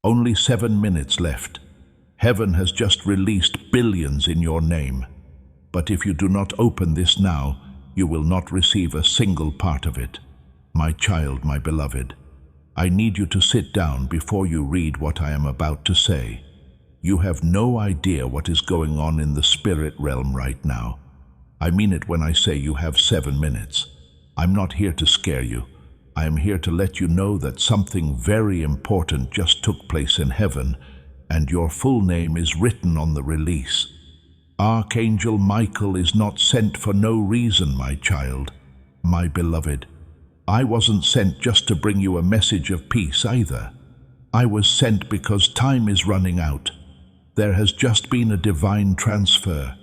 Only 7 minutes left. Heaven has just released billions in your name. But if you do not open this now, you will not receive a single part of it. My child, my beloved, I need you to sit down before you read what I am about to say. You have no idea what is going on in the spirit realm right now. I mean it when I say you have 7 minutes. I'm not here to scare you. I am here to let you know that something very important just took place in heaven, and your full name is written on the release. Archangel Michael is not sent for no reason, my child, my beloved. I wasn't sent just to bring you a message of peace either. I was sent because time is running out. There has just been a divine transfer.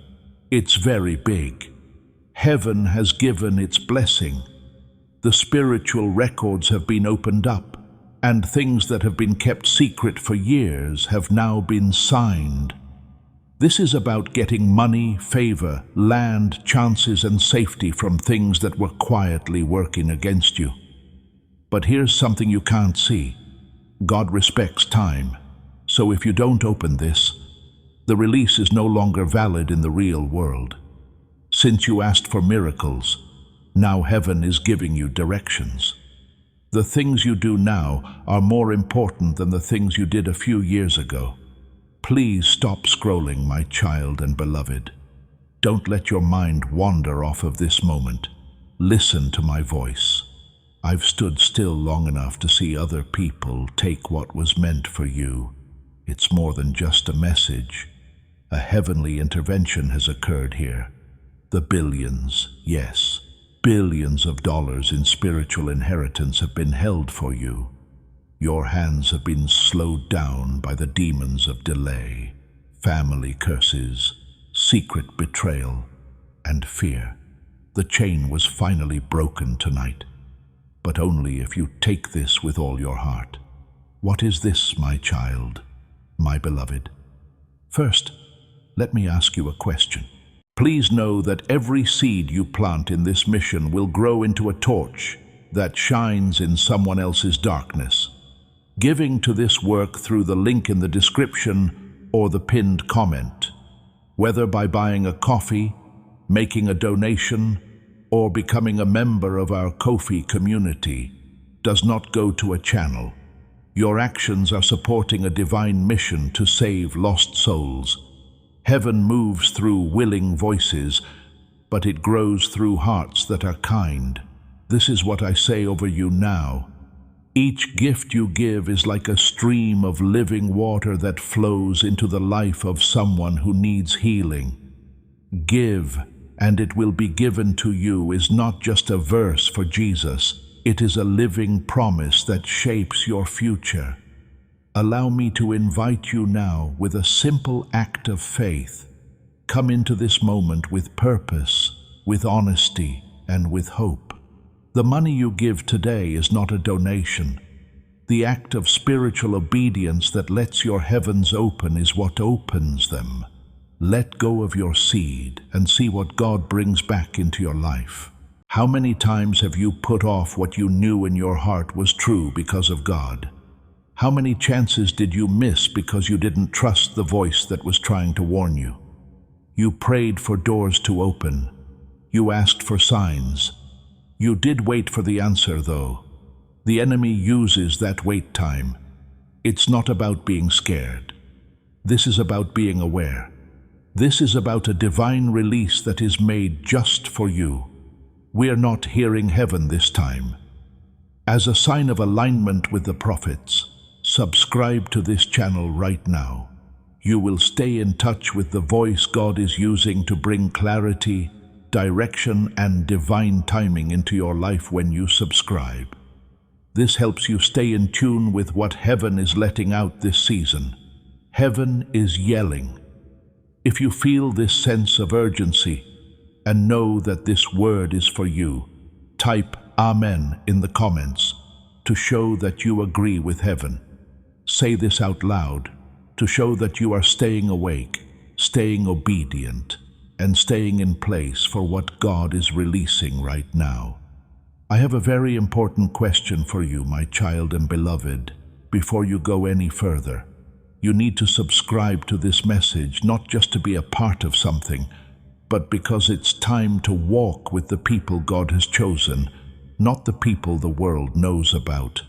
It's very big. Heaven has given its blessing. The spiritual records have been opened up, and things that have been kept secret for years have now been signed. This is about getting money, favor, land, chances, and safety from things that were quietly working against you. But here's something you can't see. God respects time, so if you don't open this, the release is no longer valid in the real world. Since you asked for miracles, now heaven is giving you directions. The things you do now are more important than the things you did a few years ago. Please stop scrolling, my child and beloved. Don't let your mind wander off of this moment. Listen to my voice. I've stood still long enough to see other people take what was meant for you. It's more than just a message. A heavenly intervention has occurred here. The billions, yes, billions of dollars in spiritual inheritance have been held for you. Your hands have been slowed down by the demons of delay, family curses, secret betrayal, and fear. The chain was finally broken tonight, but only if you take this with all your heart. What is this, my child, my beloved? First, let me ask you a question. Please know that every seed you plant in this mission will grow into a torch that shines in someone else's darkness. Giving to this work through the link in the description or the pinned comment, whether by buying a coffee, making a donation, or becoming a member of our Ko-fi community, does not go to a channel. Your actions are supporting a divine mission to save lost souls. Heaven moves through willing voices, but it grows through hearts that are kind. This is what I say over you now. Each gift you give is like a stream of living water that flows into the life of someone who needs healing. Give, and it will be given to you is not just a verse for Jesus. It is a living promise that shapes your future. Allow me to invite you now with a simple act of faith. Come into this moment with purpose, with honesty, and with hope. The money you give today is not a donation. The act of spiritual obedience that lets your heavens open is what opens them. Let go of your seed and see what God brings back into your life. How many times have you put off what you knew in your heart was true because of God? How many chances did you miss because you didn't trust the voice that was trying to warn you? You prayed for doors to open. You asked for signs. You did wait for the answer, though. The enemy uses that wait time. It's not about being scared. This is about being aware. This is about a divine release that is made just for you. We are not hearing heaven this time. As a sign of alignment with the prophets, subscribe to this channel right now. You will stay in touch with the voice God is using to bring clarity, direction, and divine timing into your life when you subscribe. This helps you stay in tune with what heaven is letting out this season. Heaven is yelling. If you feel this sense of urgency and know that this word is for you, type Amen in the comments to show that you agree with heaven. Say this out loud to show that you are staying awake, staying obedient, and staying in place for what God is releasing right now. I have a very important question for you, my child and beloved. before you go any further. You need to subscribe to this message, not just to be a part of something, but because it's time to walk with the people God has chosen, not the people the world knows about.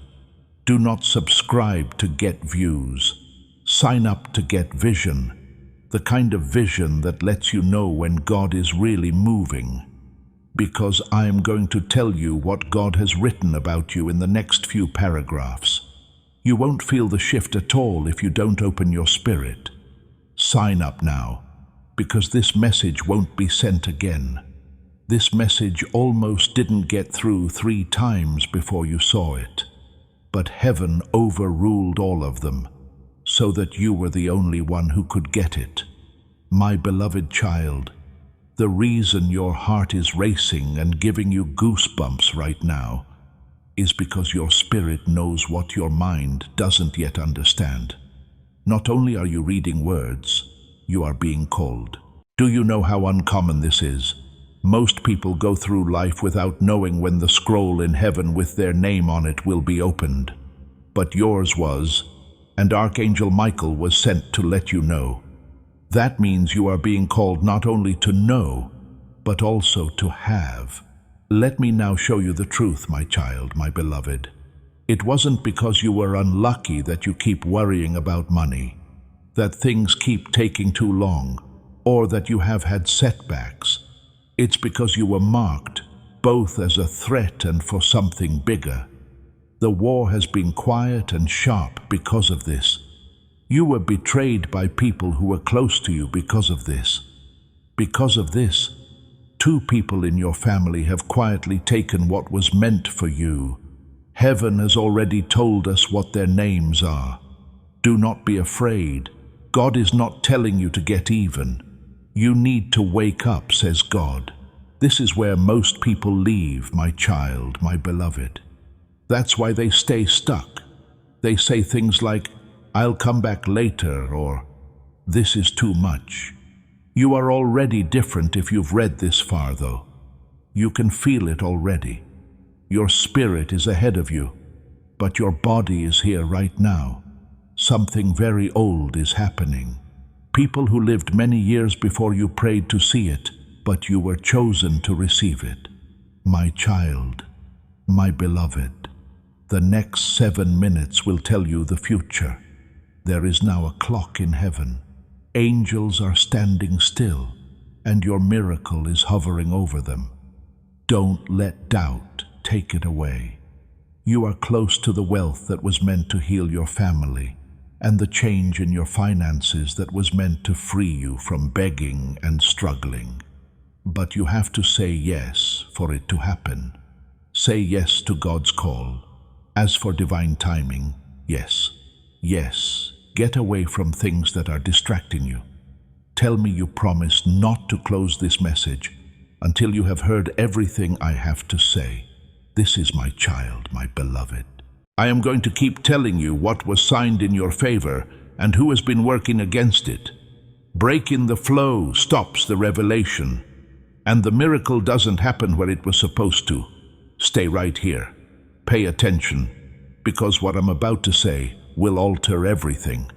Do not subscribe to get views. Sign up to get vision, the kind of vision that lets you know when God is really moving. Because I am going to tell you what God has written about you in the next few paragraphs. You won't feel the shift at all if you don't open your spirit. Sign up now, because this message won't be sent again. This message almost didn't get through 3 times before you saw it. But heaven overruled all of them, so that you were the only one who could get it. My beloved child, the reason your heart is racing and giving you goosebumps right now is because your spirit knows what your mind doesn't yet understand. Not only are you reading words, you are being called. Do you know how uncommon this is? Most people go through life without knowing when the scroll in heaven with their name on it will be opened. But yours was, and Archangel Michael was sent to let you know. That means you are being called not only to know, but also to have. Let me now show you the truth, my child, my beloved. It wasn't because you were unlucky that you keep worrying about money, that things keep taking too long, or that you have had setbacks. It's because you were marked, both as a threat and for something bigger. The war has been quiet and sharp because of this. You were betrayed by people who were close to you because of this. Because of this, 2 people in your family have quietly taken what was meant for you. Heaven has already told us what their names are. Do not be afraid. God is not telling you to get even. You need to wake up, says God. This is where most people leave, my child, my beloved. That's why they stay stuck. They say things like, "I'll come back later," or "This is too much." You are already different if you've read this far, though. You can feel it already. Your spirit is ahead of you, but your body is here right now. Something very old is happening. People who lived many years before you prayed to see it, but you were chosen to receive it. My child, my beloved, the next 7 minutes will tell you the future. There is now a clock in heaven. Angels are standing still, and your miracle is hovering over them. Don't let doubt take it away. You are close to the wealth that was meant to heal your family, and the change in your finances that was meant to free you from begging and struggling. But you have to say yes for it to happen. Say yes to God's call. As for divine timing, yes, yes. Get away from things that are distracting you. Tell me you promise not to close this message until you have heard everything I have to say. This is my child, my beloved. I am going to keep telling you what was signed in your favor and who has been working against it. Break in the flow stops the revelation, and the miracle doesn't happen where it was supposed to. Stay right here. Pay attention, because what I'm about to say will alter everything.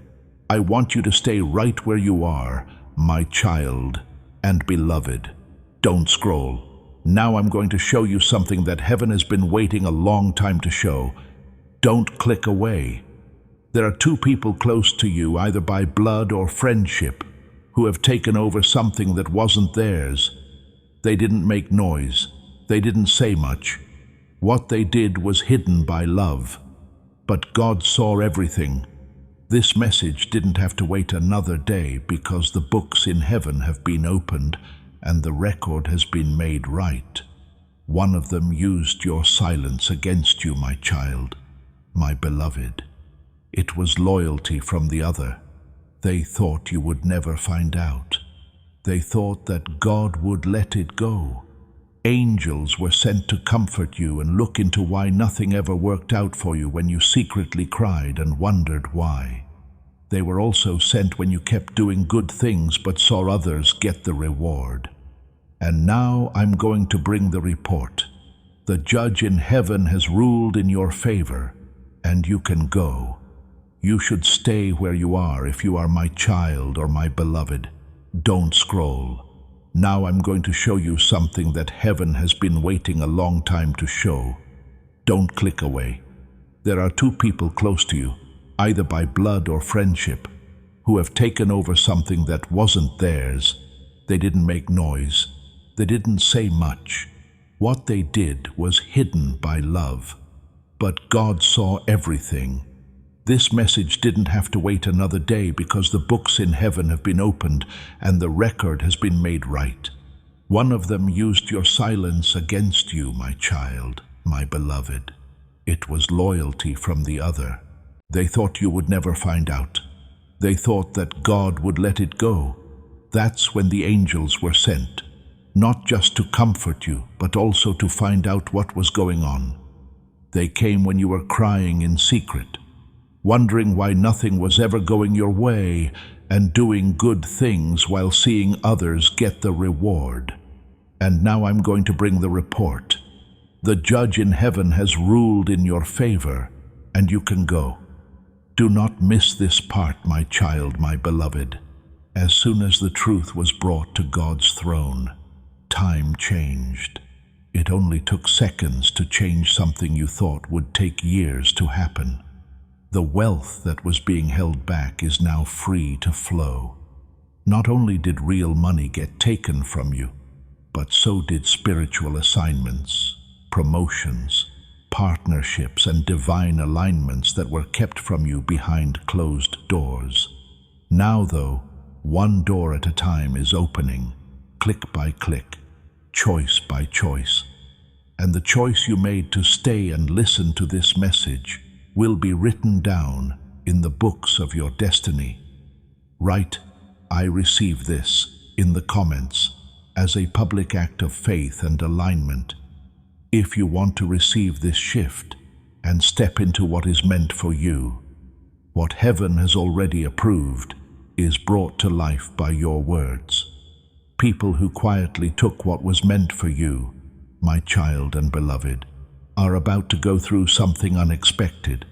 I want you to stay right where you are, my child and beloved. Don't scroll. Now I'm going to show you something that heaven has been waiting a long time to show. Don't click away. There are 2 people close to you, either by blood or friendship, who have taken over something that wasn't theirs. They didn't make noise. They didn't say much. What they did was hidden by love. But God saw everything. This message didn't have to wait another day because the books in heaven have been opened and the record has been made right. One of them used your silence against you, my child, my beloved. It was loyalty from the other. They thought you would never find out. They thought that God would let it go. Angels were sent to comfort you and look into why nothing ever worked out for you when you secretly cried and wondered why. They were also sent when you kept doing good things but saw others get the reward. And now I'm going to bring the report. The judge in heaven has ruled in your favor, and you can go. You should stay where you are if you are my child or my beloved. Don't scroll. Now I'm going to show you something that heaven has been waiting a long time to show. Don't click away. There are two people close to you, either by blood or friendship, who have taken over something that wasn't theirs. They didn't make noise. They didn't say much. What they did was hidden by love. But God saw everything. This message didn't have to wait another day because the books in heaven have been opened and the record has been made right. One of them used your silence against you, my child, my beloved. It was loyalty from the other. They thought you would never find out. They thought that God would let it go. That's when the angels were sent, not just to comfort you, but also to find out what was going on. They came when you were crying in secret, wondering why nothing was ever going your way, and doing good things while seeing others get the reward. And now I'm going to bring the report. The judge in heaven has ruled in your favor, and you can go. Do not miss this part, my child, my beloved. As soon as the truth was brought to God's throne, time changed. It only took seconds to change something you thought would take years to happen. The wealth that was being held back is now free to flow. Not only did real money get taken from you, but so did spiritual assignments, promotions, partnerships, and divine alignments that were kept from you behind closed doors. Now, though, one door at a time is opening, click by click, choice by choice. And the choice you made to stay and listen to this message will be written down in the books of your destiny. Write, "I receive this," in the comments as a public act of faith and alignment. If you want to receive this shift and step into what is meant for you, what heaven has already approved is brought to life by your words. People who quietly took what was meant for you, my child and beloved, are about to go through something unexpected.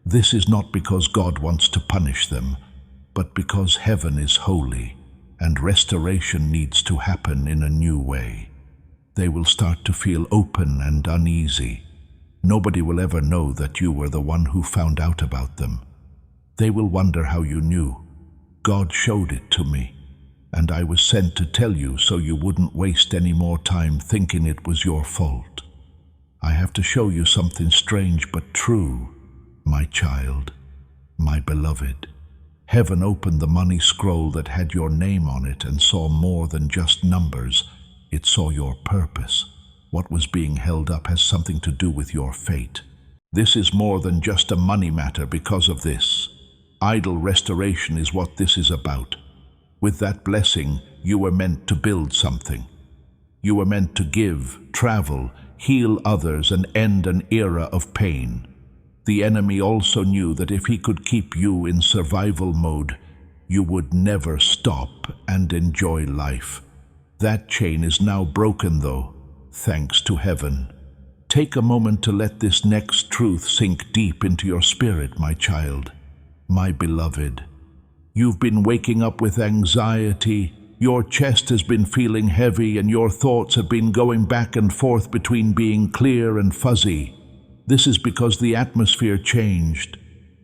This is not because God wants to punish them, but because heaven is holy and restoration needs to happen in a new way. They will start to feel open and uneasy. Nobody will ever know that you were the one who found out about them. They will wonder how you knew. God showed it to me, and I was sent to tell you so you wouldn't waste any more time thinking it was your fault. I have to show you something strange but true, my child, my beloved. Heaven opened the money scroll that had your name on it and saw more than just numbers. It saw your purpose. What was being held up has something to do with your fate. This is more than just a money matter because of this. Idol restoration is what this is about. With that blessing, you were meant to build something. You were meant to give, travel, heal others, and end an era of pain. The enemy also knew that if he could keep you in survival mode, you would never stop and enjoy life. That chain is now broken, though, thanks to heaven. Take a moment to let this next truth sink deep into your spirit, my child, my beloved. You've been waking up with anxiety, your chest has been feeling heavy, and your thoughts have been going back and forth between being clear and fuzzy. This is because the atmosphere changed.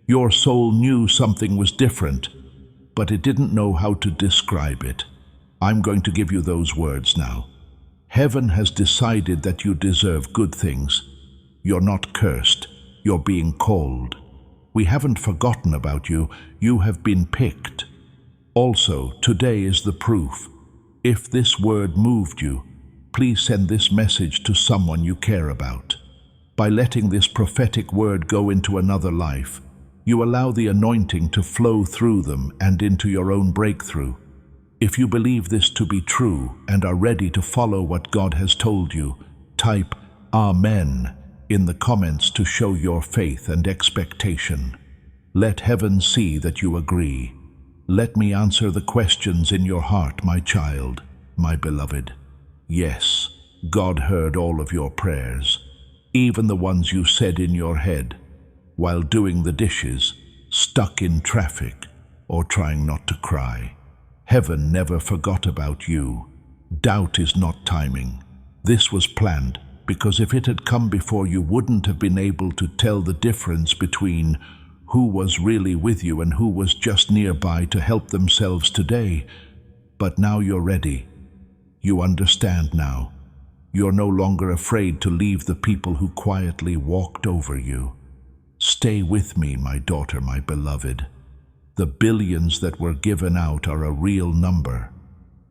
Your soul knew something was different, but it didn't know how to describe it. I'm going to give you those words now. Heaven has decided that you deserve good things. You're not cursed. You're being called. We haven't forgotten about you. You have been picked. Also, today is the proof. If this word moved you, please send this message to someone you care about. By letting this prophetic word go into another life, you allow the anointing to flow through them and into your own breakthrough. If you believe this to be true and are ready to follow what God has told you, type Amen in the comments to show your faith and expectation. Let heaven see that you agree. Let me answer the questions in your heart, my child, my beloved. Yes, God heard all of your prayers, even the ones you said in your head while doing the dishes. stuck in traffic, or trying not to cry. Heaven never forgot about you. Doubt is not timing. This was planned, because if it had come before, you wouldn't have been able to tell the difference between who was really with you and who was just nearby to help themselves today. But now you're ready. You understand now. You're no longer afraid to leave the people who quietly walked over you. Stay with me, my daughter, my beloved. The billions that were given out are a real number.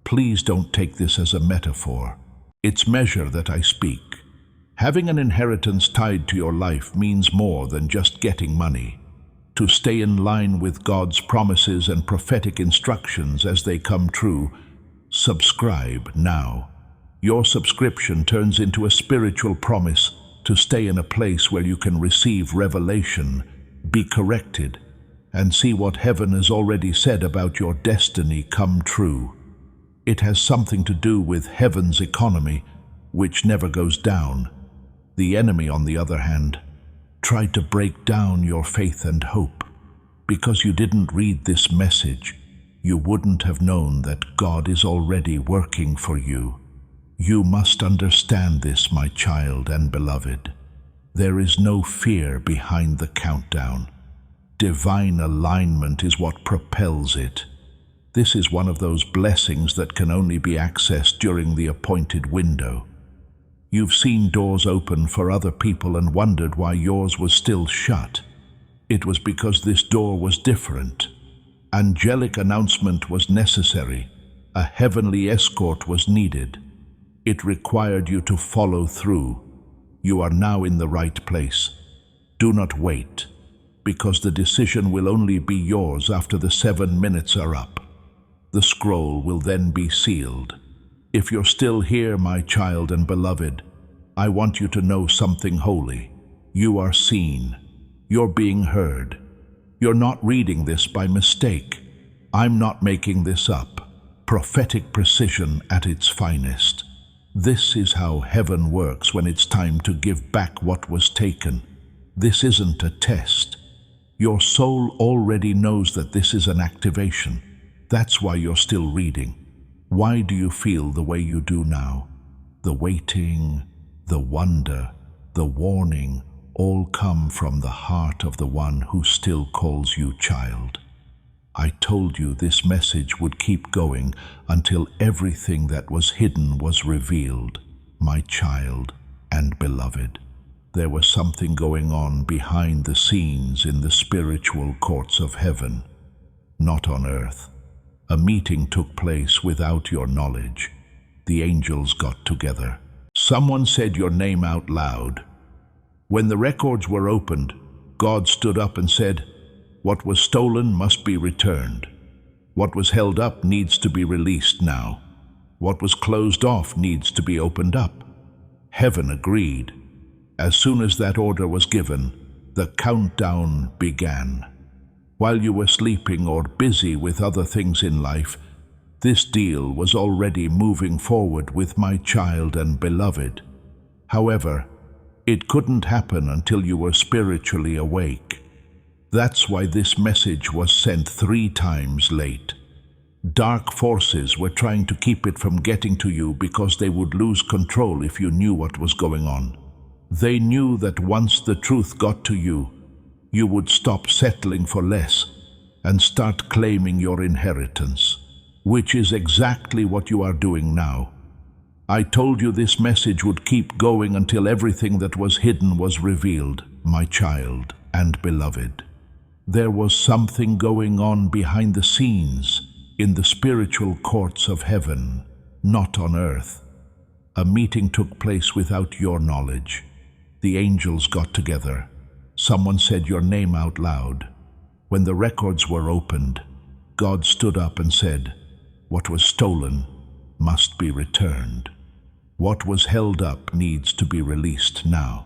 Please don't take this as a metaphor. It's measure that I speak. Having an inheritance tied to your life means more than just getting money. To stay in line with God's promises and prophetic instructions as they come true, subscribe now. Your subscription turns into a spiritual promise to stay in a place where you can receive revelation, be corrected, and see what heaven has already said about your destiny come true. It has something to do with heaven's economy, which never goes down. The enemy, on the other hand, tried to break down your faith and hope. Because you didn't read this message, you wouldn't have known that God is already working for you. You must understand this, my child and beloved. There is no fear behind the countdown. Divine alignment is what propels it. This is one of those blessings that can only be accessed during the appointed window. You've seen doors open for other people and wondered why yours was still shut. It was because this door was different. Angelic announcement was necessary. A heavenly escort was needed. It required you to follow through. You are now in the right place. Do not wait, because the decision will only be yours after the 7 minutes are up. The scroll will then be sealed. If you're still here, my child and beloved, I want you to know something holy. You are seen. You're being heard. You're not reading this by mistake. I'm not making this up. Prophetic precision at its finest. This is how heaven works when it's time to give back what was taken. This isn't a test. Your soul already knows that this is an activation. That's why you're still reading. Why do you feel the way you do now? The waiting, the wonder, the warning, all come from the heart of the one who still calls you child. I told you this message would keep going until everything that was hidden was revealed, my child and beloved. There was something going on behind the scenes in the spiritual courts of heaven, not on earth. A meeting took place without your knowledge. The angels got together. Someone said your name out loud. When the records were opened, God stood up and said, "What was stolen must be returned. What was held up needs to be released now. What was closed off needs to be opened up." Heaven agreed. As soon as that order was given, the countdown began. While you were sleeping or busy with other things in life, this deal was already moving forward with my child and beloved. However, it couldn't happen until you were spiritually awake. That's why this message was sent 3 times late. Dark forces were trying to keep it from getting to you because they would lose control if you knew what was going on. They knew that once the truth got to you, you would stop settling for less and start claiming your inheritance, which is exactly what you are doing now. I told you this message would keep going until everything that was hidden was revealed, my child and beloved. There was something going on behind the scenes in the spiritual courts of heaven, not on earth. A meeting took place without your knowledge. The angels got together. Someone said your name out loud. When the records were opened, God stood up and said, "What was stolen must be returned. What was held up needs to be released now.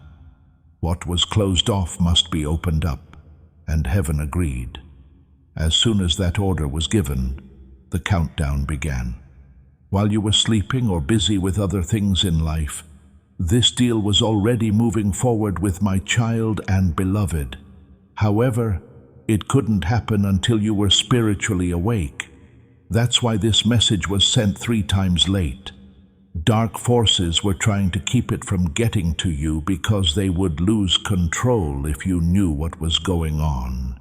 What was closed off must be opened up," and heaven agreed. As soon as that order was given, the countdown began. While you were sleeping or busy with other things in life, this deal was already moving forward with my child and beloved. However, It couldn't happen until you were spiritually awake. That's why this message was sent 3 times late. Dark forces were trying to keep it from getting to you because they would lose control if you knew what was going on.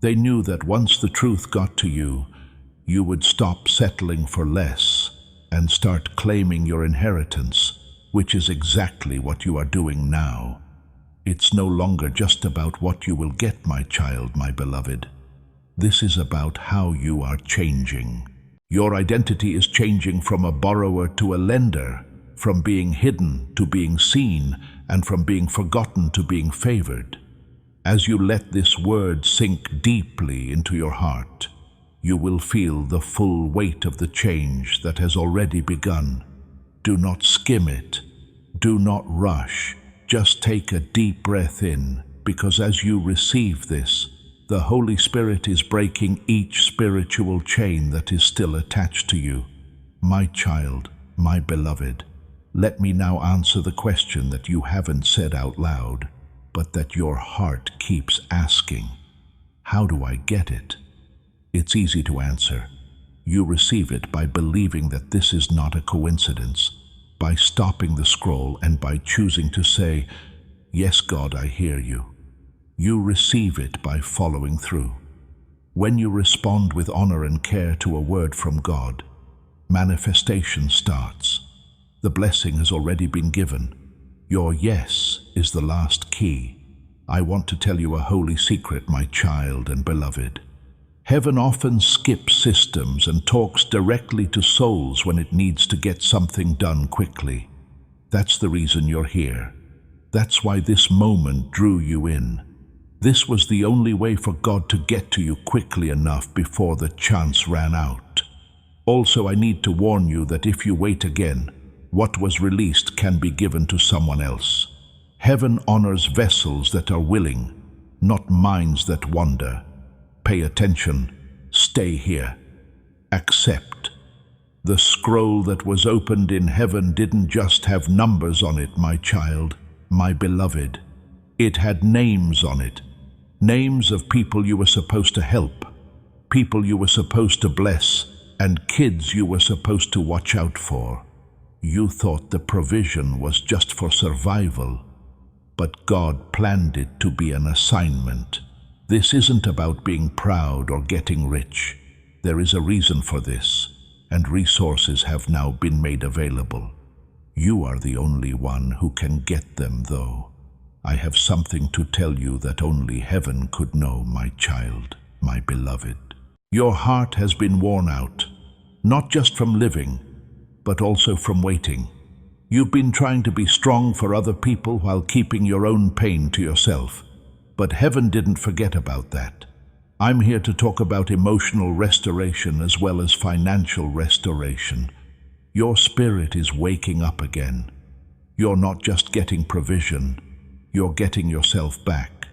They knew that once the truth got to you, you would stop settling for less and start claiming your inheritance, which is exactly what you are doing now. It's no longer just about what you will get, my child, my beloved. This is about how you are changing. Your identity is changing from a borrower to a lender, from being hidden to being seen, and from being forgotten to being favored. As you let this word sink deeply into your heart, you will feel the full weight of the change that has already begun. Do not skim it. Do not rush. Just take a deep breath in, because as you receive this, the Holy Spirit is breaking each spiritual chain that is still attached to you. My child, my beloved, let me now answer the question that you haven't said out loud, but that your heart keeps asking. How do I get it? It's easy to answer. You receive it by believing that this is not a coincidence, by stopping the scroll and by choosing to say, "Yes, God, I hear you." You receive it by following through. When you respond with honor and care to a word from God, manifestation starts. The blessing has already been given. Your yes is the last key. I want to tell you a holy secret, my child and beloved. Heaven often skips systems and talks directly to souls when it needs to get something done quickly. That's the reason you're here. That's why this moment drew you in. This was the only way for God to get to you quickly enough before the chance ran out. Also, I need to warn you that if you wait again, what was released can be given to someone else. Heaven honors vessels that are willing, not minds that wander. Pay attention. Stay here. Accept. The scroll that was opened in heaven didn't just have numbers on it, my child, my beloved. It had names on it. Names of people you were supposed to help, people you were supposed to bless, and kids you were supposed to watch out for. You thought the provision was just for survival, but God planned it to be an assignment. This isn't about being proud or getting rich. There is a reason for this, and resources have now been made available. You are the only one who can get them, though. I have something to tell you that only heaven could know, my child, my beloved. Your heart has been worn out, not just from living, but also from waiting. You've been trying to be strong for other people while keeping your own pain to yourself. But heaven didn't forget about that. I'm here to talk about emotional restoration as well as financial restoration. Your spirit is waking up again. You're not just getting provision, you're getting yourself back.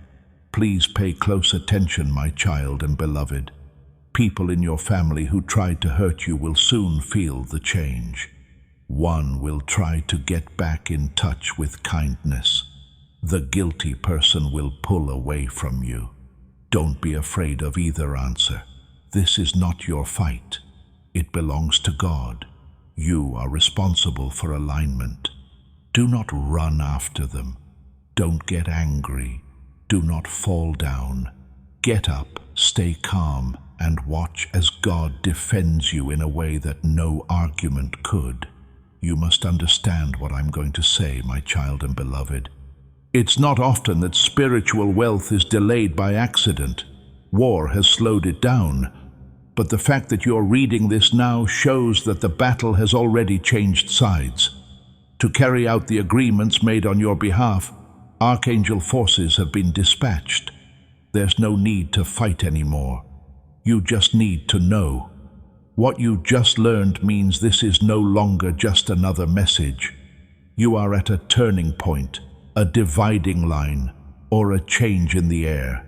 Please pay close attention, my child and beloved. People in your family who tried to hurt you will soon feel the change. One will try to get back in touch with kindness. The guilty person will pull away from you. Don't be afraid of either answer. This is not your fight. It belongs to God. You are responsible for alignment. Do not run after them. Don't get angry. Do not fall down. Get up, stay calm, and watch as God defends you in a way that no argument could. You must understand what I'm going to say, my child and beloved. It's not often that spiritual wealth is delayed by accident. War has slowed it down. But the fact that you're reading this now shows that the battle has already changed sides. To carry out the agreements made on your behalf, Archangel forces have been dispatched. There's no need to fight anymore. You just need to know. What you just learned means this is no longer just another message. You are at a turning point, a dividing line, or a change in the air.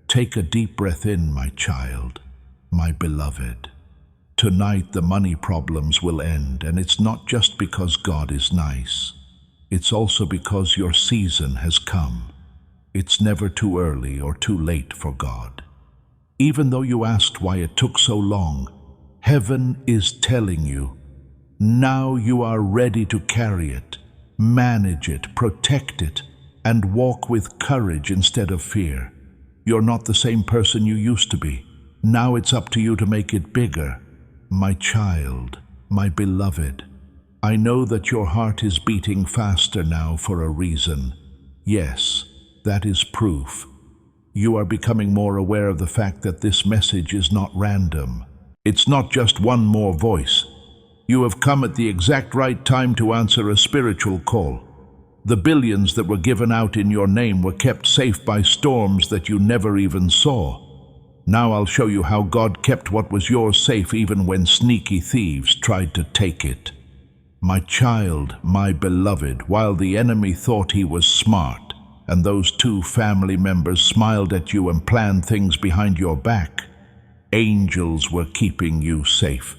Take a deep breath in, my child, my beloved. Tonight the money problems will end, and it's not just because God is nice. It's also because your season has come. It's never too early or too late for God. Even though you asked why it took so long, heaven is telling you, now you are ready to carry it, manage it, protect it, and walk with courage instead of fear. You're not the same person you used to be. Now it's up to you to make it bigger. My child, my beloved, I know that your heart is beating faster now for a reason. Yes, that is proof. You are becoming more aware of the fact that this message is not random. It's not just one more voice. You have come at the exact right time to answer a spiritual call. The billions that were given out in your name were kept safe by storms that you never even saw. Now I'll show you how God kept what was yours safe even when sneaky thieves tried to take it. My child, my beloved, while the enemy thought he was smart, and those 2 family members smiled at you and planned things behind your back, angels were keeping you safe.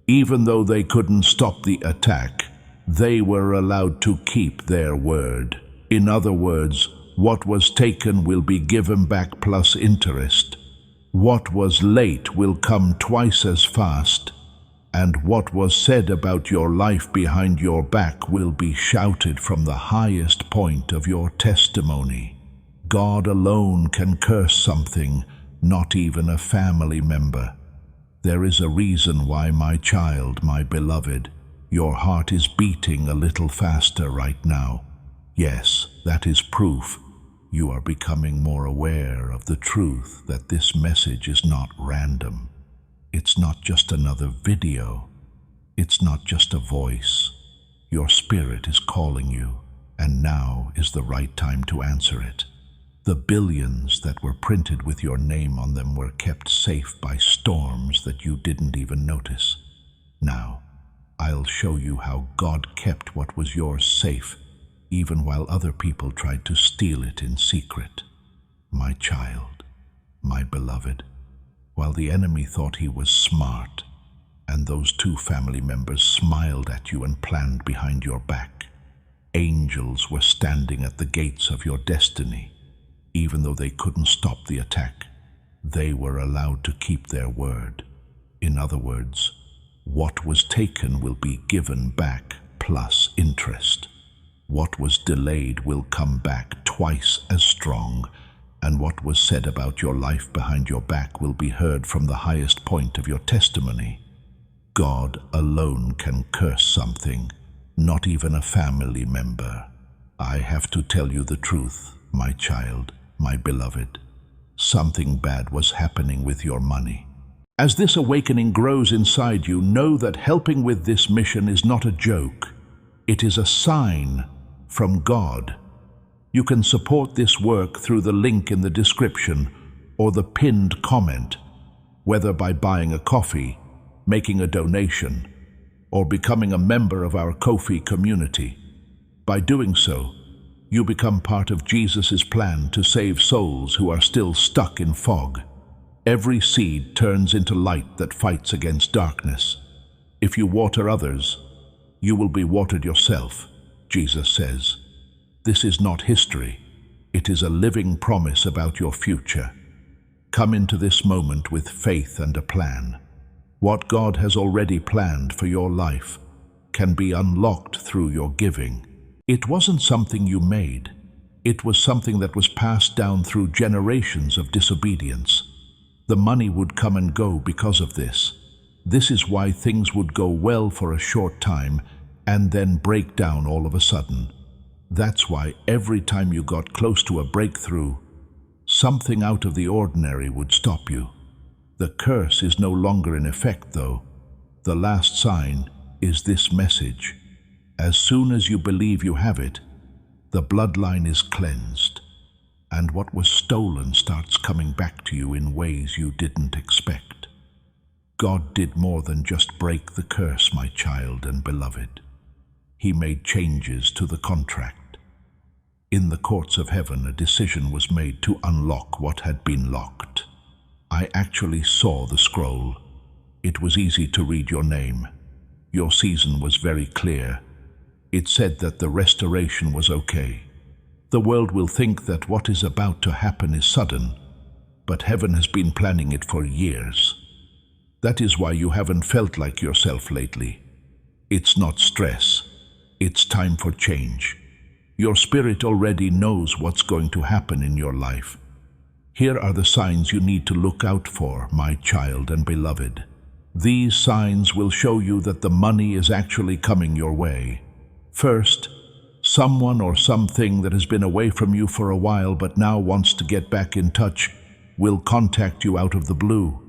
Even though they couldn't stop the attack, they were allowed to keep their word. In other words, what was taken will be given back plus interest. What was late will come twice as fast, and what was said about your life behind your back will be shouted from the highest point of your testimony. God alone can curse something, not even a family member. There is a reason why, my child, my beloved, your heart is beating a little faster right now. Yes, that is proof. You are becoming more aware of the truth that this message is not random. It's not just another video. It's not just a voice. Your spirit is calling you, and now is the right time to answer it. The billions that were printed with your name on them were kept safe by storms that you didn't even notice. Now, I'll show you how God kept what was yours safe, even while other people tried to steal it in secret. My child, my beloved, while the enemy thought he was smart, and those 2 family members smiled at you and planned behind your back, angels were standing at the gates of your destiny. Even though they couldn't stop the attack, they were allowed to keep their word. In other words, what was taken will be given back plus interest. What was delayed will come back twice as strong, and what was said about your life behind your back will be heard from the highest point of your testimony. God alone can curse something, not even a family member. I have to tell you the truth, my child, my beloved. Something bad was happening with your money. As this awakening grows inside you, know that helping with this mission is not a joke. It is a sign from God. You can support this work through the link in the description or the pinned comment, whether by buying a coffee, making a donation, or becoming a member of our Ko-fi community. By doing so, you become part of Jesus' plan to save souls who are still stuck in fog. Every seed turns into light that fights against darkness. If you water others, you will be watered yourself, Jesus says. This is not history. It is a living promise about your future. Come into this moment with faith and a plan. What God has already planned for your life can be unlocked through your giving. It wasn't something you made. It was something that was passed down through generations of disobedience. The money would come and go because of this. This is why things would go well for a short time and then break down all of a sudden. That's why every time you got close to a breakthrough, something out of the ordinary would stop you. The curse is no longer in effect, though. The last sign is this message. As soon as you believe you have it, the bloodline is cleansed, and what was stolen starts coming back to you in ways you didn't expect. God did more than just break the curse, my child and beloved. He made changes to the contract. In the courts of heaven, a decision was made to unlock what had been locked. I actually saw the scroll. It was easy to read your name. Your season was very clear. It said that the restoration was okay. The world will think that what is about to happen is sudden, but heaven has been planning it for years. That is why you haven't felt like yourself lately. It's not stress. It's time for change. Your spirit already knows what's going to happen in your life. Here are the signs you need to look out for, my child and beloved. These signs will show you that the money is actually coming your way. First, someone or something that has been away from you for a while but now wants to get back in touch will contact you out of the blue.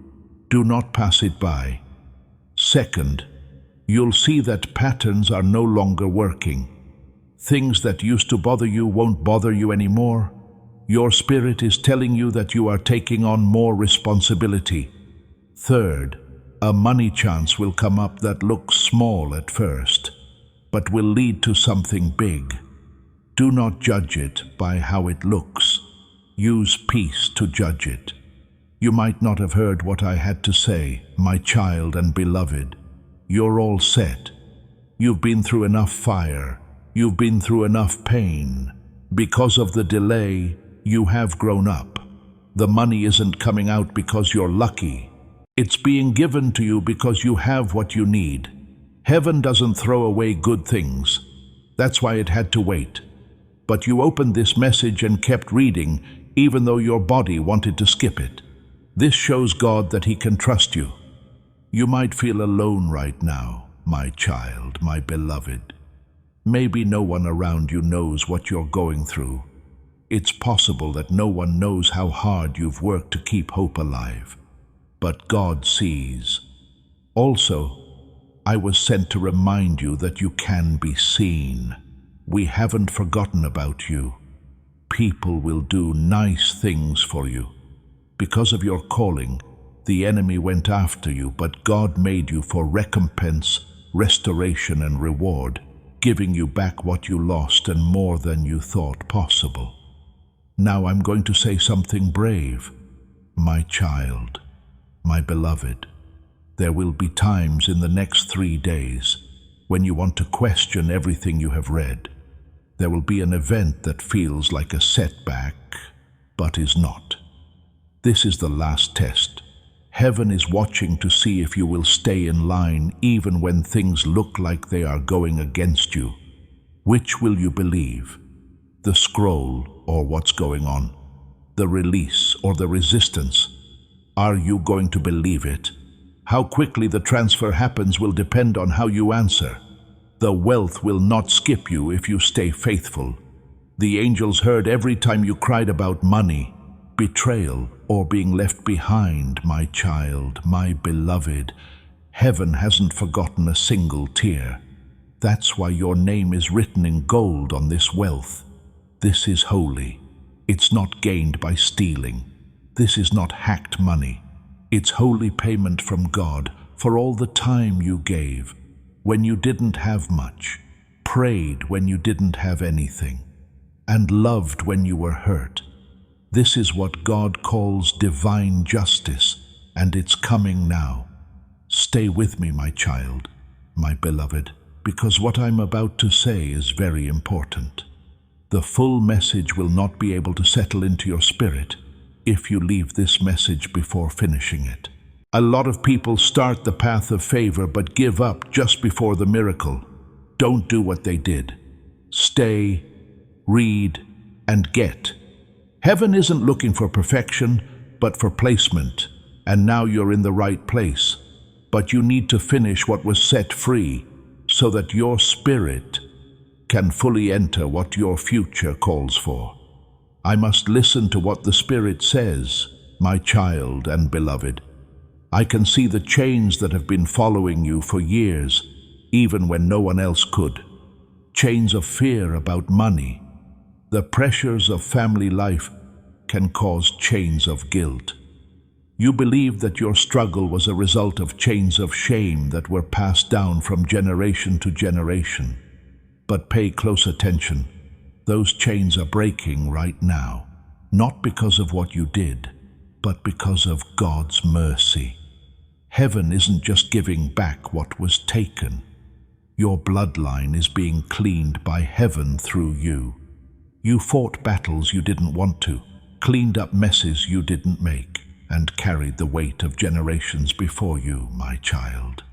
Do not pass it by. Second, you'll see that patterns are no longer working. Things that used to bother you won't bother you anymore. Your spirit is telling you that you are taking on more responsibility. Third, a money chance will come up that looks small at first, but will lead to something big. Do not judge it by how it looks. Use peace to judge it. You might not have heard what I had to say, my child and beloved. You're all set. You've been through enough fire. You've been through enough pain. Because of the delay, you have grown up. The money isn't coming out because you're lucky. It's being given to you because you have what you need. Heaven doesn't throw away good things. That's why it had to wait. But you opened this message and kept reading, even though your body wanted to skip it. This shows God that He can trust you. You might feel alone right now, my child, my beloved. Maybe no one around you knows what you're going through. It's possible that no one knows how hard you've worked to keep hope alive. But God sees. Also, I was sent to remind you that you can be seen. We haven't forgotten about you. People will do nice things for you. Because of your calling, the enemy went after you, but God made you for recompense, restoration, and reward, giving you back what you lost and more than you thought possible. Now I'm going to say something brave. My child, my beloved, there will be times in the next 3 days when you want to question everything you have read. There will be an event that feels like a setback, but is not. This is the last test. Heaven is watching to see if you will stay in line even when things look like they are going against you. Which will you believe? The scroll or what's going on? The release or the resistance? Are you going to believe it? How quickly the transfer happens will depend on how you answer. The wealth will not skip you if you stay faithful. The angels heard every time you cried about money, betrayal, or being left behind, my child, my beloved. Heaven hasn't forgotten a single tear. That's why your name is written in gold on this wealth. This is holy. It's not gained by stealing. This is not hacked money. It's holy payment from God for all the time you gave, when you didn't have much, prayed when you didn't have anything, and loved when you were hurt. This is what God calls divine justice, and it's coming now. Stay with me, my child, my beloved, because what I'm about to say is very important. The full message will not be able to settle into your spirit if you leave this message before finishing it. A lot of people start the path of favor but give up just before the miracle. Don't do what they did. Stay, read, and get. Heaven isn't looking for perfection, but for placement. And now you're in the right place. But you need to finish what was set free so that your spirit can fully enter what your future calls for. I must listen to what the Spirit says, my child and beloved. I can see the chains that have been following you for years, even when no one else could. Chains of fear about money. The pressures of family life can cause chains of guilt. You believed that your struggle was a result of chains of shame that were passed down from generation to generation. But pay close attention. Those chains are breaking right now, not because of what you did, but because of God's mercy. Heaven isn't just giving back what was taken. Your bloodline is being cleaned by heaven through you. You fought battles you didn't want to, cleaned up messes you didn't make, and carried the weight of generations before you, my child,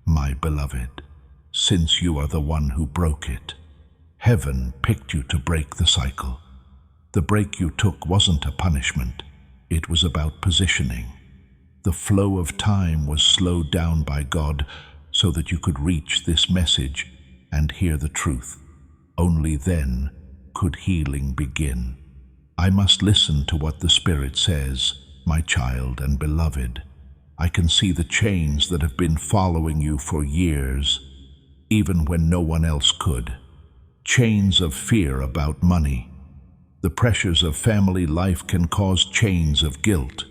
my beloved. Since you are the one who broke it, heaven picked you to break the cycle. The break you took wasn't a punishment. It was about positioning. The flow of time was slowed down by God so that you could reach this message and hear the truth. Only then could healing begin. I must listen to what the Spirit says, my child and beloved. I can see the chains that have been following you for years, even when no one else could. Chains of fear about money. The pressures of family life can cause chains of guilt.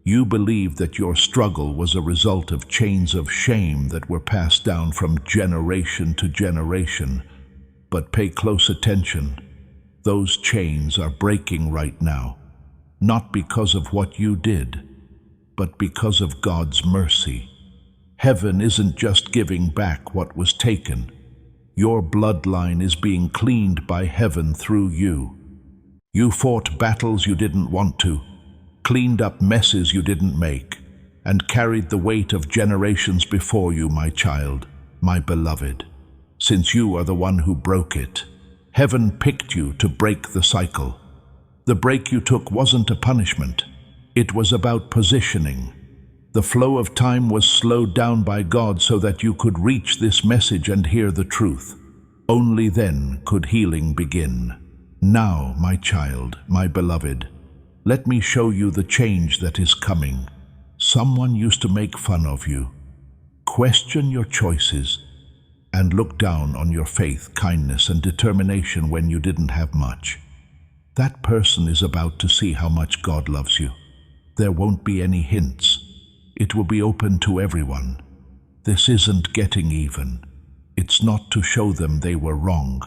You believe that your struggle was a result of chains of shame that were passed down from generation to generation. But pay close attention. Those chains are breaking right now, not because of what you did, but because of God's mercy. Heaven isn't just giving back what was taken. Your bloodline is being cleaned by heaven through you. You fought battles you didn't want to, cleaned up messes you didn't make, and carried the weight of generations before you, my child, my beloved. Since you are the one who broke it, heaven picked you to break the cycle. The break you took wasn't a punishment. It was about positioning. The flow of time was slowed down by God so that you could reach this message and hear the truth. Only then could healing begin. Now, my child, my beloved, let me show you the change that is coming. Someone used to make fun of you, question your choices, and look down on your faith, kindness, and determination when you didn't have much. That person is about to see how much God loves you. There won't be any hints. It will be open to everyone. This isn't getting even. It's not to show them they were wrong,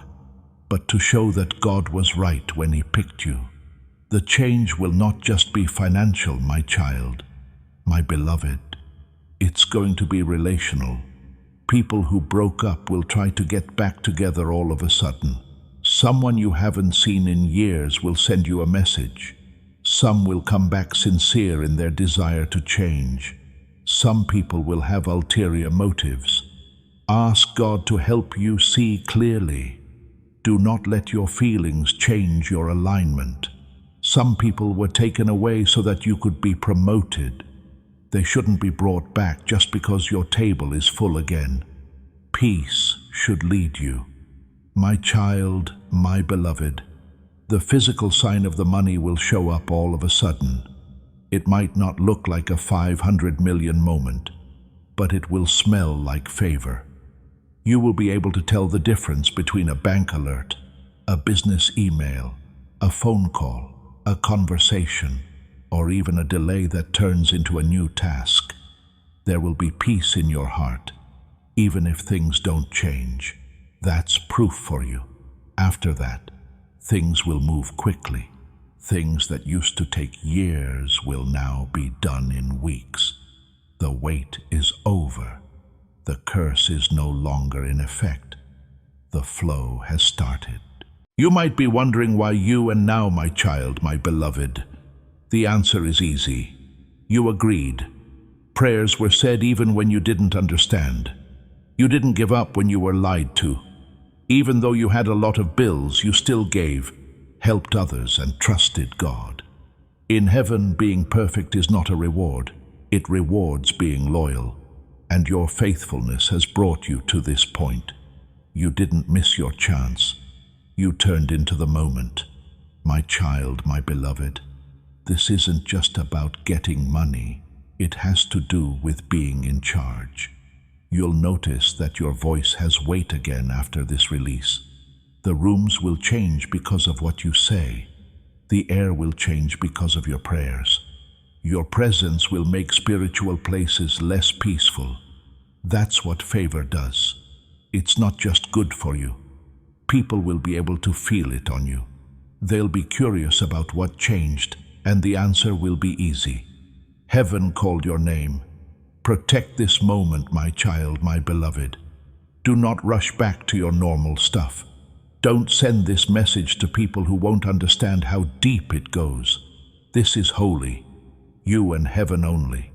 but to show that God was right when He picked you. The change will not just be financial, my child, my beloved. It's going to be relational. People who broke up will try to get back together all of a sudden. Someone you haven't seen in years will send you a message. Some will come back sincere in their desire to change. Some people will have ulterior motives. Ask God to help you see clearly. Do not let your feelings change your alignment. Some people were taken away so that you could be promoted. They shouldn't be brought back just because your table is full again. Peace should lead you. My child, my beloved, the physical sign of the money will show up all of a sudden. It might not look like a 500 million moment, but it will smell like favor. You will be able to tell the difference between a bank alert, a business email, a phone call, a conversation, or even a delay that turns into a new task. There will be peace in your heart, even if things don't change. That's proof for you. After that, things will move quickly. Things that used to take years will now be done in weeks. The wait is over. The curse is no longer in effect. The flow has started. You might be wondering why you and now, my child, my beloved. The answer is easy. You agreed. Prayers were said even when you didn't understand. You didn't give up when you were lied to. Even though you had a lot of bills, you still gave, helped others, and trusted God. In heaven, being perfect is not a reward. It rewards being loyal. And your faithfulness has brought you to this point. You didn't miss your chance. You turned into the moment. My child, my beloved, this isn't just about getting money. It has to do with being in charge. You'll notice that your voice has weight again after this release. The rooms will change because of what you say. The air will change because of your prayers. Your presence will make spiritual places less peaceful. That's what favor does. It's not just good for you. People will be able to feel it on you. They'll be curious about what changed, and the answer will be easy. Heaven called your name. Protect this moment, my child, my beloved. Do not rush back to your normal stuff. Don't send this message to people who won't understand how deep it goes. This is holy, you and heaven only.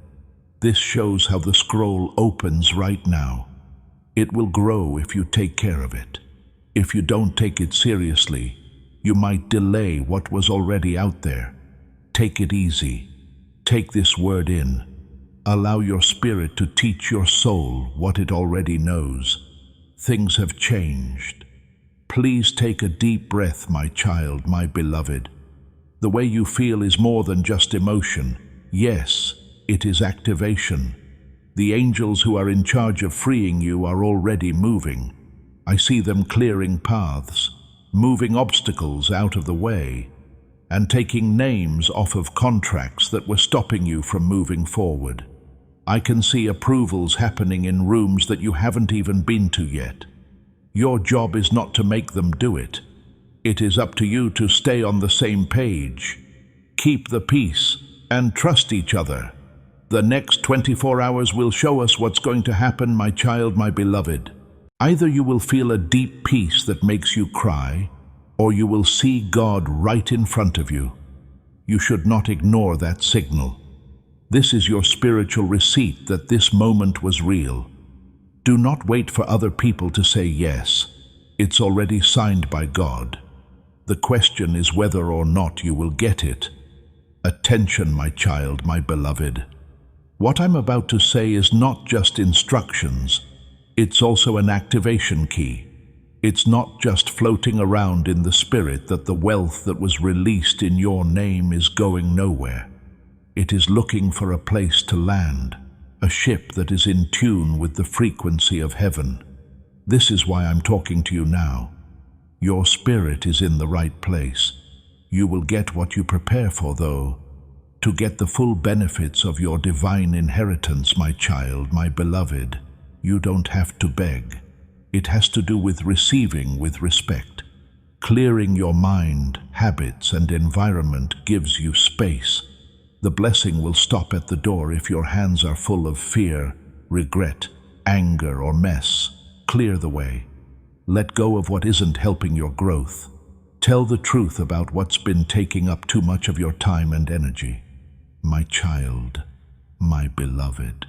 This shows how the scroll opens right now. It will grow if you take care of it. If you don't take it seriously, you might delay what was already out there. Take it easy. Take this word in. Allow your spirit to teach your soul what it already knows. Things have changed. Please take a deep breath, my child, my beloved. The way you feel is more than just emotion. Yes, it is activation. The angels who are in charge of freeing you are already moving. I see them clearing paths, moving obstacles out of the way, and taking names off of contracts that were stopping you from moving forward. I can see approvals happening in rooms that you haven't even been to yet. Your job is not to make them do it. It is up to you to stay on the same page. Keep the peace and trust each other. The next 24 hours will show us what's going to happen, my child, my beloved. Either you will feel a deep peace that makes you cry, or you will see God right in front of you. You should not ignore that signal. This is your spiritual receipt that this moment was real. Do not wait for other people to say yes. It's already signed by God. The question is whether or not you will get it. Attention, my child, my beloved. What I'm about to say is not just instructions. It's also an activation key. It's not just floating around in the spirit that the wealth that was released in your name is going nowhere. It is looking for a place to land, a ship that is in tune with the frequency of heaven. This is why I'm talking to you now. Your spirit is in the right place. You will get what you prepare for, though. To get the full benefits of your divine inheritance, my child, my beloved, you don't have to beg. It has to do with receiving with respect. Clearing your mind, habits, and environment gives you space. The blessing will stop at the door if your hands are full of fear, regret, anger, or mess. Clear the way. Let go of what isn't helping your growth. Tell the truth about what's been taking up too much of your time and energy. My child, my beloved,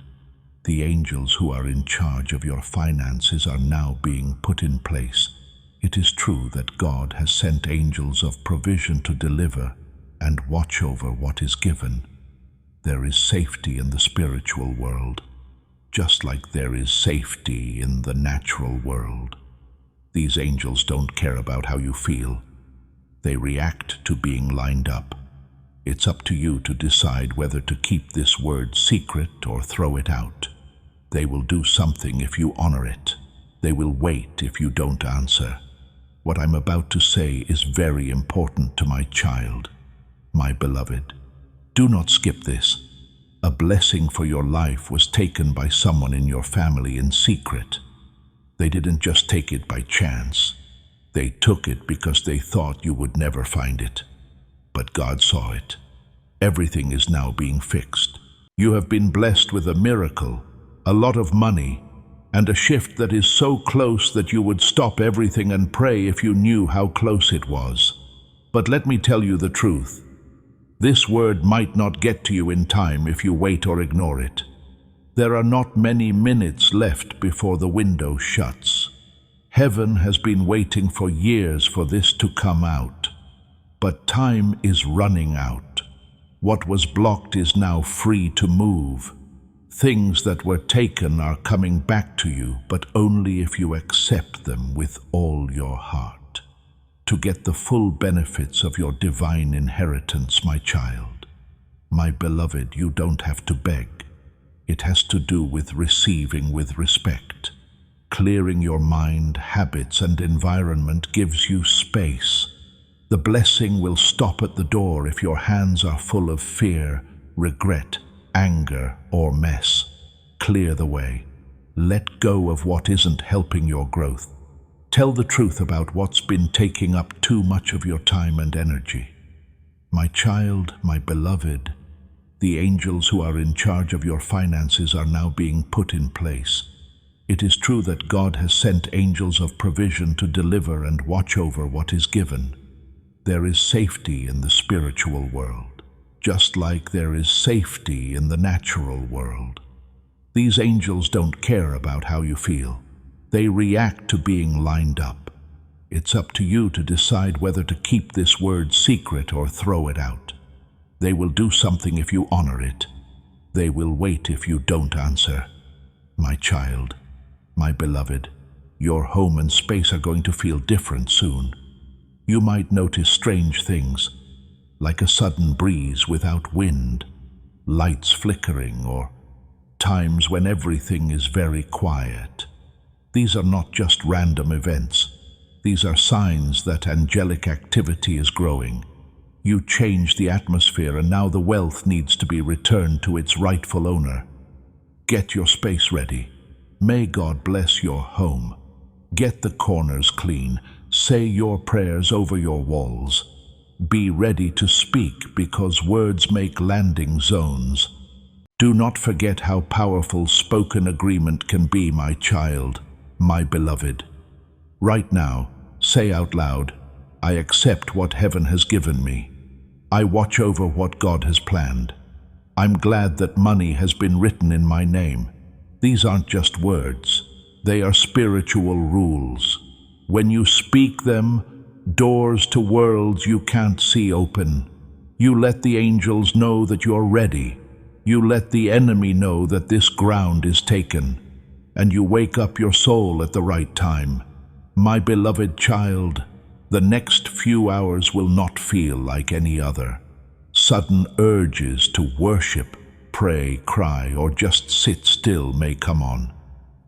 the angels who are in charge of your finances are now being put in place. It is true that God has sent angels of provision to deliver and watch over what is given. There is safety in the spiritual world, just like there is safety in the natural world. These angels don't care about how you feel. They react to being lined up. It's up to you to decide whether to keep this word secret or throw it out. They will do something if you honor it. They will wait if you don't answer. What I'm about to say is very important to my child, my beloved. Do not skip this. A blessing for your life was taken by someone in your family in secret. They didn't just take it by chance. They took it because they thought you would never find it. But God saw it. Everything is now being fixed. You have been blessed with a miracle, a lot of money, and a shift that is so close that you would stop everything and pray if you knew how close it was. But let me tell you the truth. This word might not get to you in time if you wait or ignore it. There are not many minutes left before the window shuts. Heaven has been waiting for years for this to come out. But time is running out. What was blocked is now free to move. Things that were taken are coming back to you, but only if you accept them with all your heart. To get the full benefits of your divine inheritance, my child, my beloved, you don't have to beg. It has to do with receiving with respect. Clearing your mind, habits, and environment gives you space. The blessing will stop at the door if your hands are full of fear, regret, anger, or mess. Clear the way. Let go of what isn't helping your growth. Tell the truth about what's been taking up too much of your time and energy. My child, my beloved, the angels who are in charge of your finances are now being put in place. It is true that God has sent angels of provision to deliver and watch over what is given. There is safety in the spiritual world, just like there is safety in the natural world. These angels don't care about how you feel. They react to being lined up. It's up to you to decide whether to keep this word secret or throw it out. They will do something if you honor it. They will wait if you don't answer. My child, my beloved, your home and space are going to feel different soon. You might notice strange things, like a sudden breeze without wind, lights flickering, or times when everything is very quiet. These are not just random events. These are signs that angelic activity is growing. You changed the atmosphere, and now the wealth needs to be returned to its rightful owner. Get your space ready. May God bless your home. Get the corners clean. Say your prayers over your walls. Be ready to speak, because words make landing zones. Do not forget how powerful spoken agreement can be, my child, my beloved. Right now, say out loud, I accept what heaven has given me. I watch over what God has planned. I'm glad that money has been written in my name. These aren't just words. They are spiritual rules. When you speak them, doors to worlds you can't see open. You let the angels know that you're ready. You let the enemy know that this ground is taken. And you wake up your soul at the right time. My beloved child, the next few hours will not feel like any other. Sudden urges to worship, pray, cry, or just sit still may come on.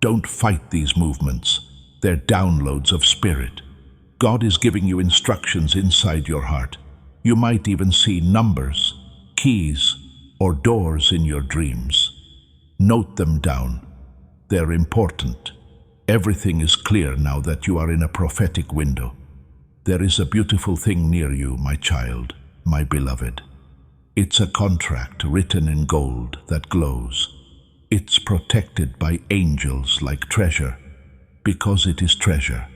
Don't fight these movements. They're downloads of spirit. God is giving you instructions inside your heart. You might even see numbers, keys, or doors in your dreams. Note them down. They're important. Everything is clear now that you are in a prophetic window. There is a beautiful thing near you, my child, my beloved. It's a contract written in gold that glows. It's protected by angels like treasure. Because it is treasure,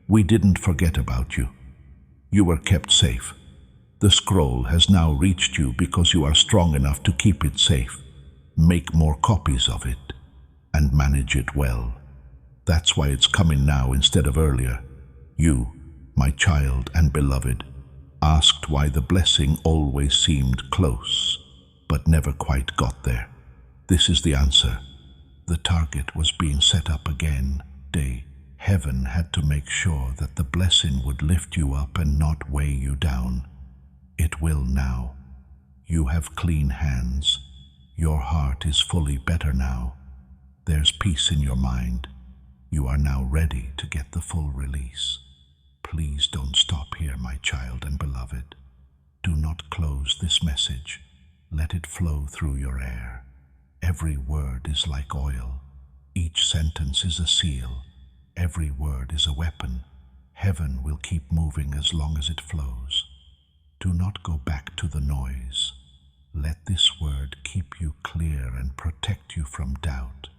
we didn't forget about you. You were kept safe. The scroll has now reached you because you are strong enough to keep it safe. Make more copies of it and manage it well. That's why it's coming now instead of earlier. You, my child and beloved, asked why the blessing always seemed close, but never quite got there. This is the answer. The target was being set up again. Heaven had to make sure that the blessing would lift you up and not weigh you down. It will now. You have clean hands. Your heart is fully better now. There's peace in your mind. You are now ready to get the full release. Please don't stop here, my child and beloved. Do not close this message. Let it flow through your air. Every word is like oil. Each sentence is a seal. Every word is a weapon. Heaven will keep moving as long as it flows. Do not go back to the noise. Let this word keep you clear and protect you from doubt.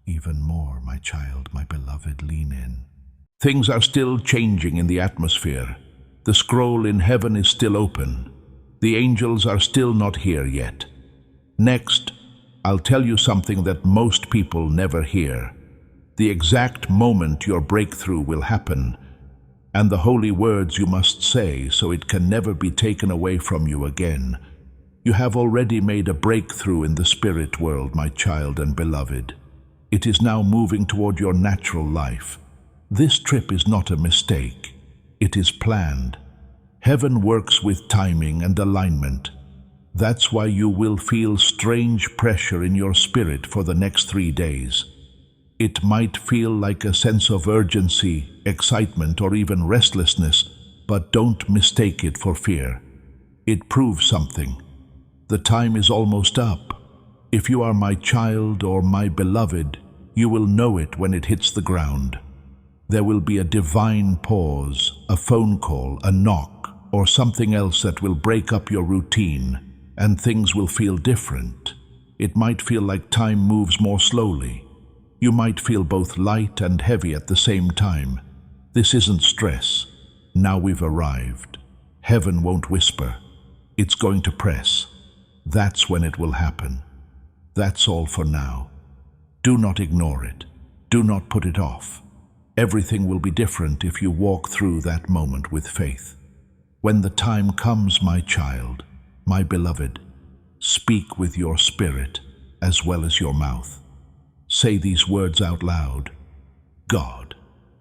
Even more, my child, my beloved, lean in. Things are still changing in the atmosphere. The scroll in heaven is still open. The angels are still not here yet. Next, I'll tell you something that most people never hear. The exact moment your breakthrough will happen, and the holy words you must say so it can never be taken away from you again. You have already made a breakthrough in the spirit world, my child and beloved. It is now moving toward your natural life. This trip is not a mistake. It is planned. Heaven works with timing and alignment. That's why you will feel strange pressure in your spirit for the next 3 days. It might feel like a sense of urgency, excitement, or even restlessness, but don't mistake it for fear. It proves something. The time is almost up. If you are my child or my beloved, you will know it when it hits the ground. There will be a divine pause, a phone call, a knock, or something else that will break up your routine, and things will feel different. It might feel like time moves more slowly. You might feel both light and heavy at the same time. This isn't stress. Now we've arrived. Heaven won't whisper. It's going to press. That's when it will happen. That's all for now. Do not ignore it. Do not put it off. Everything will be different if you walk through that moment with faith. When the time comes, my child, my beloved, speak with your spirit as well as your mouth. Say these words out loud. God,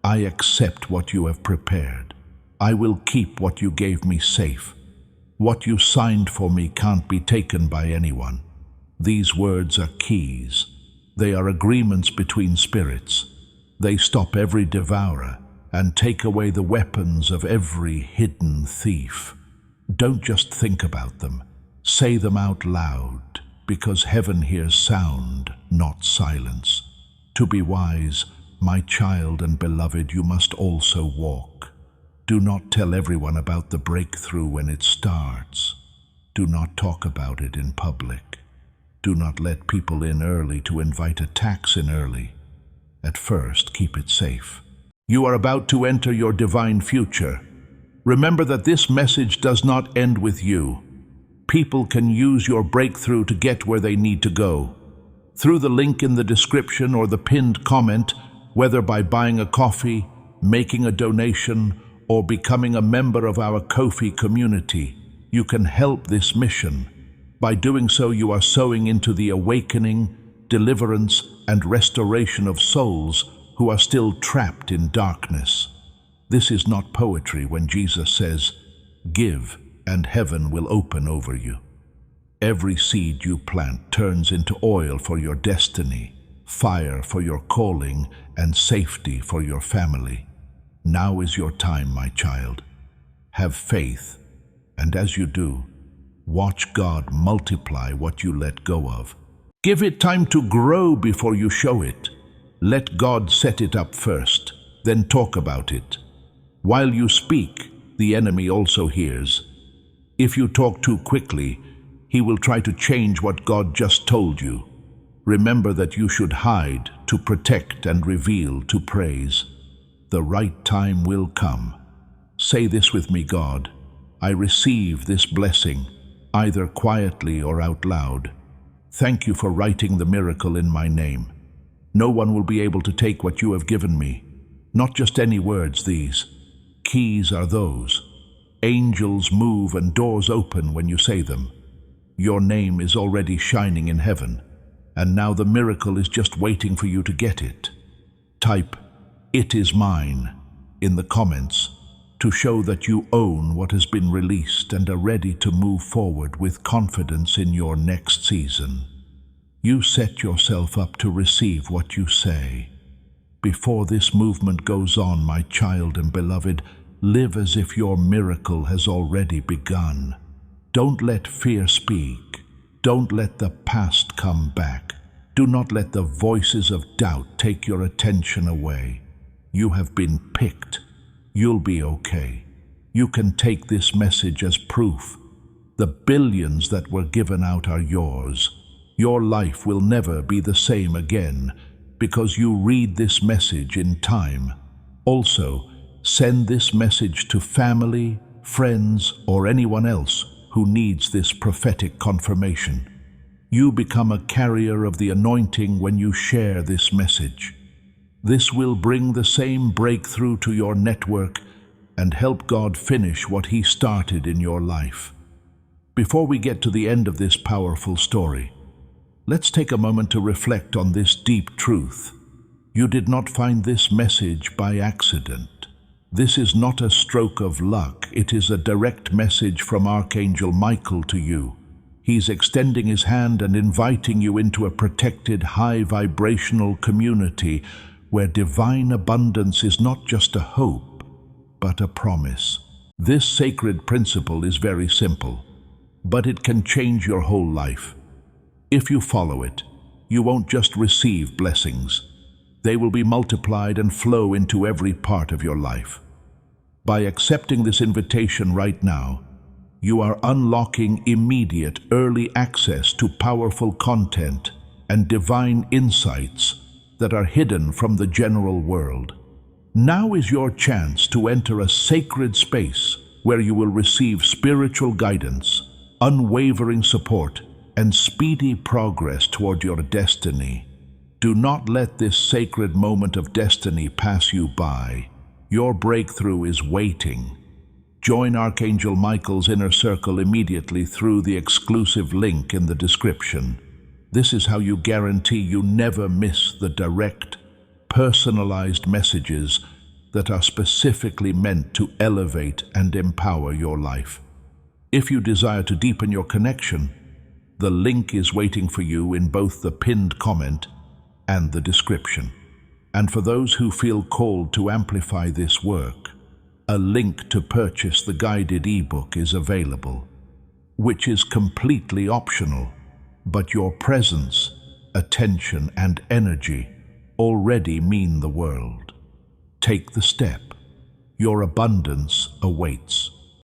I accept what you have prepared. I will keep what you gave me safe. What you signed for me can't be taken by anyone. These words are keys. They are agreements between spirits. They stop every devourer and take away the weapons of every hidden thief. Don't just think about them. Say them out loud, because heaven hears sound, not silence. To be wise, my child and beloved, you must also walk. Do not tell everyone about the breakthrough when it starts. Do not talk about it in public. Do not let people in early to invite attacks in early. At first, keep it safe. You are about to enter your divine future. Remember that this message does not end with you. People can use your breakthrough to get where they need to go. Through the link in the description or the pinned comment, whether by buying a coffee, making a donation, or becoming a member of our Ko-fi community, you can help this mission. By doing so, you are sowing into the awakening, deliverance, and restoration of souls who are still trapped in darkness. This is not poetry when Jesus says, "Give, and heaven will open over you." Every seed you plant turns into oil for your destiny, fire for your calling, and safety for your family. Now is your time, my child. Have faith, and as you do, watch God multiply what you let go of. Give it time to grow before you show it. Let God set it up first, then talk about it. While you speak, the enemy also hears. If you talk too quickly, he will try to change what God just told you. Remember that you should hide to protect and reveal to praise. The right time will come. Say this with me, God. I receive this blessing, either quietly or out loud. Thank you for writing the miracle in my name. No one will be able to take what you have given me. Not just any words, these. Keys are those. Angels move and doors open when you say them. Your name is already shining in heaven, and now the miracle is just waiting for you to get it. Type, "It is mine," in the comments to show that you own what has been released and are ready to move forward with confidence in your next season. You set yourself up to receive what you say. Before this movement goes on, my child and beloved, live as if your miracle has already begun. Don't let fear speak. Don't let the past come back. Do not let the voices of doubt take your attention away. You have been picked. You'll be okay. You can take this message as proof. The billions that were given out are yours. Your life will never be the same again because you read this message in time. Also, send this message to family, friends, or anyone else who needs this prophetic confirmation. You become a carrier of the anointing when you share this message. This will bring the same breakthrough to your network and help God finish what He started in your life. Before we get to the end of this powerful story, let's take a moment to reflect on this deep truth. You did not find this message by accident. This is not a stroke of luck. It is a direct message from Archangel Michael to you. He's extending his hand and inviting you into a protected, high-vibrational community where divine abundance is not just a hope, but a promise. This sacred principle is very simple, but it can change your whole life. If you follow it, you won't just receive blessings. They will be multiplied and flow into every part of your life. By accepting this invitation right now, you are unlocking immediate, early access to powerful content and divine insights that are hidden from the general world. Now is your chance to enter a sacred space where you will receive spiritual guidance, unwavering support, and speedy progress toward your destiny. Do not let this sacred moment of destiny pass you by. Your breakthrough is waiting. Join Archangel Michael's inner circle immediately through the exclusive link in the description. This is how you guarantee you never miss the direct, personalized messages that are specifically meant to elevate and empower your life. If you desire to deepen your connection, the link is waiting for you in both the pinned comment and the description. And for those who feel called to amplify this work, a link to purchase the guided ebook is available, which is completely optional, but your presence, attention, and energy already mean the world. Take the step. Your abundance awaits.